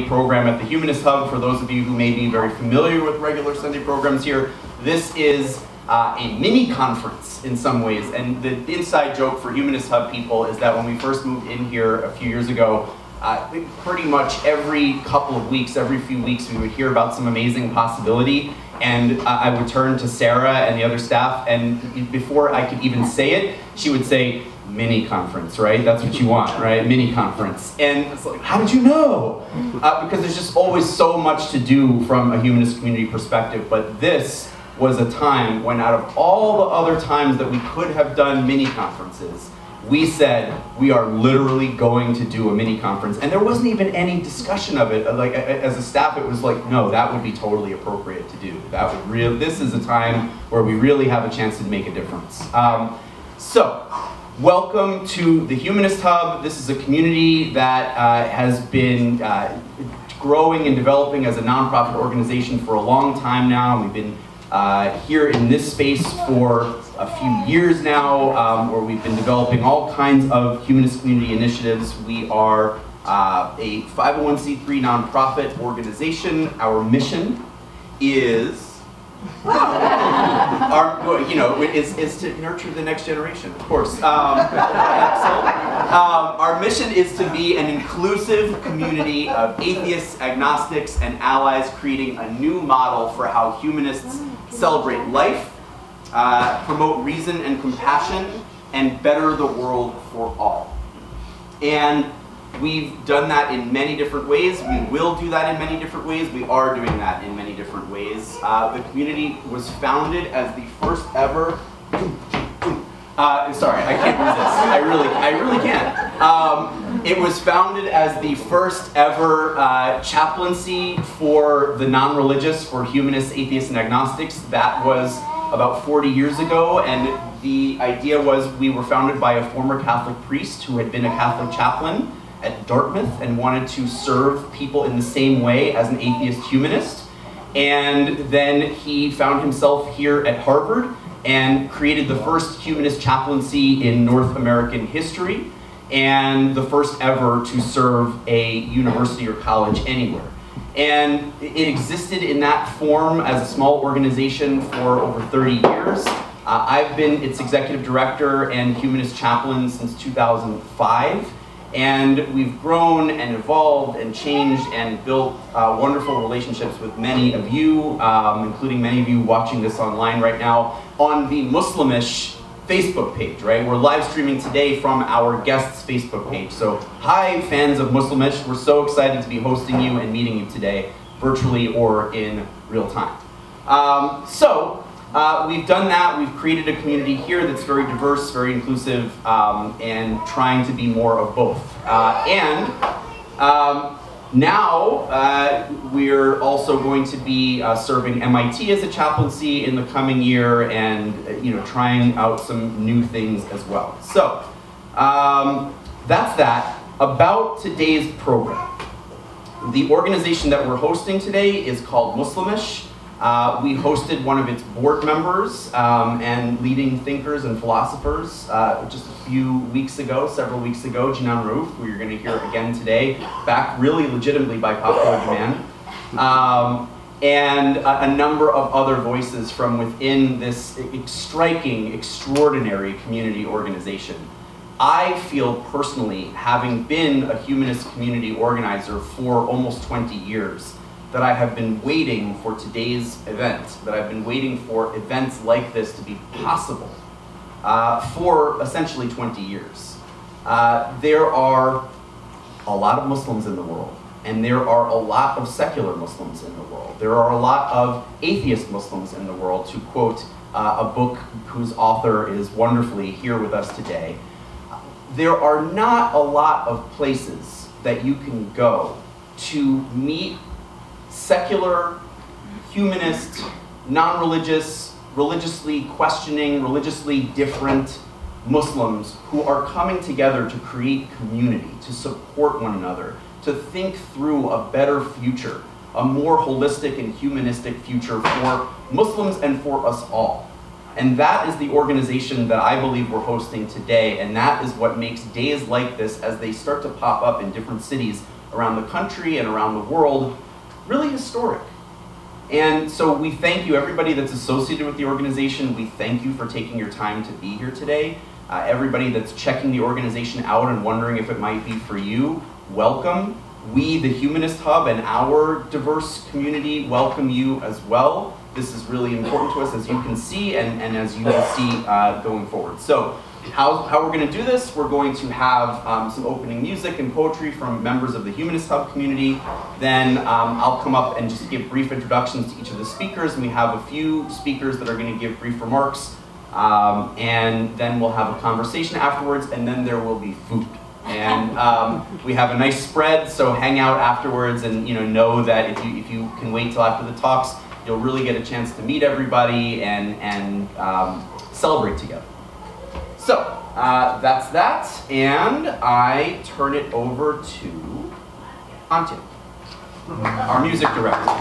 program at the Humanist Hub. For those of you who may be very familiar with regular Sunday programs here, this is a mini conference in some ways. And the inside joke for Humanist Hub people is that when we first moved in here a few years ago, pretty much every couple of weeks, every few weeks, we would hear about some amazing possibility. And I would turn to Sarah and the other staff, and before I could even say it, she would say, mini conference, right? That's what you want, right? Mini conference. And it's like, how did you know? Because there's just always so much to do from a humanist community perspective. But this was a time when, out of all the other times that we could have done mini conferences, we said we are literally going to do a mini conference, and there wasn't even any discussion of it. Like as a staff, it was like, no, that would be totally appropriate to do. That would this is a time where we really have a chance to make a difference. So, welcome to the Humanist Hub. This is a community that has been growing and developing as a nonprofit organization for a long time now. We've been here in this space for a few years now, where we've been developing all kinds of humanist community initiatives. We are a 501c3 nonprofit organization. Our mission is is to nurture the next generation, of course. Our mission is to be an inclusive community of atheists, agnostics, and allies, creating a new model for how humanists celebrate life, promote reason and compassion, and better the world for all. And we've done that in many different ways. We will do that in many different ways. We are doing that in many different ways. The community was founded as the first ever... sorry, I can't resist. I really can't. It was founded as the first ever chaplaincy for the non-religious, for humanists, atheists, and agnostics. That was about 40 years ago, and the idea was we were founded by a former Catholic priest who had been a Catholic chaplain at Dartmouth and wanted to serve people in the same way as an atheist humanist. And then he found himself here at Harvard and created the first humanist chaplaincy in North American history, and the first ever to serve a university or college anywhere. And it existed in that form as a small organization for over 30 years. I've been its executive director and humanist chaplain since 2005. And we've grown and evolved and changed and built wonderful relationships with many of you, including many of you watching this online right now, on the Muslimish Facebook page, right? We're live streaming today from our guests' Facebook page. So, hi fans of Muslimish, we're so excited to be hosting you and meeting you today, virtually or in real time. We've done that. We've created a community here that's very diverse, very inclusive, and trying to be more of both. Now we're also going to be serving MIT as a chaplaincy in the coming year, and trying out some new things as well. So that's that. About today's program, the organization that we're hosting today is called Muslimish. We hosted one of its board members and leading thinkers and philosophers just a few weeks ago, several weeks ago, Jinan Rauf, who you're going to hear again today, back really legitimately by popular demand, and a number of other voices from within this striking, extraordinary community organization. I feel personally, having been a humanist community organizer for almost 20 years, that I have been waiting for today's event, that I've been waiting for events like this to be possible for essentially 20 years. There are a lot of Muslims in the world, and there are a lot of secular Muslims in the world. There are a lot of atheist Muslims in the world, to quote a book whose author is wonderfully here with us today. There are not a lot of places that you can go to meet secular, humanist, non-religious, religiously questioning, religiously different Muslims who are coming together to create community, to support one another, to think through a better future, a more holistic and humanistic future for Muslims and for us all. And that is the organization that I believe we're hosting today, and that is what makes days like this, as they start to pop up in different cities around the country and around the world, really historic. And so we thank you, everybody that's associated with the organization. We thank you for taking your time to be here today. Everybody that's checking the organization out and wondering if it might be for you, welcome. We, the Humanist Hub, and our diverse community welcome you as well. This is really important to us, as you can see, and as you will see going forward. So how we're going to do this, we're going to have some opening music and poetry from members of the Humanist Hub community. Then I'll come up and just give brief introductions to each of the speakers, and we have a few speakers that are going to give brief remarks, and then we'll have a conversation afterwards, and then there will be food. And we have a nice spread, so hang out afterwards, and know that if you can wait till after the talks, you'll really get a chance to meet everybody and celebrate together. So that's that, and I turn it over to Antje, our music director.